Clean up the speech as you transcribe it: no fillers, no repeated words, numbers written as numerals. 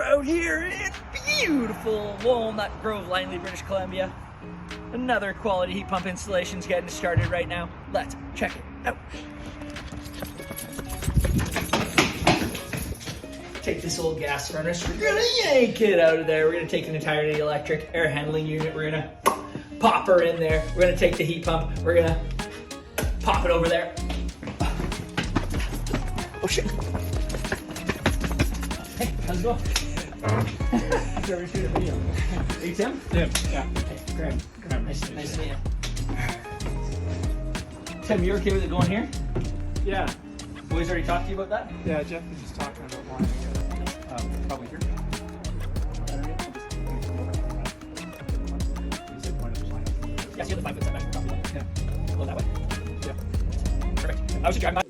We're out here in beautiful Walnut Grove, Langley, British Columbia. Another quality heat pump installation's getting started right now. Let's check it out. Take this old gas furnace, we're gonna yank it out of there. We're gonna take an entirely electric air handling unit. We're gonna pop her in there. We're gonna take the heat pump. We're gonna pop it over there. Oh shit. Hey, how's it going? You're shooting a video. Are you Tim? Tim, yeah. Hey, Graham. Nice to meet you. Tim, you okay with it going here? Yeah. Boys already talked to you about that? Yeah, Jeff was just talking about wanting to probably here. Yes, you have the 5 foot setback. Copy that. Yeah. Go that way. Yeah. Perfect. I was just driving by.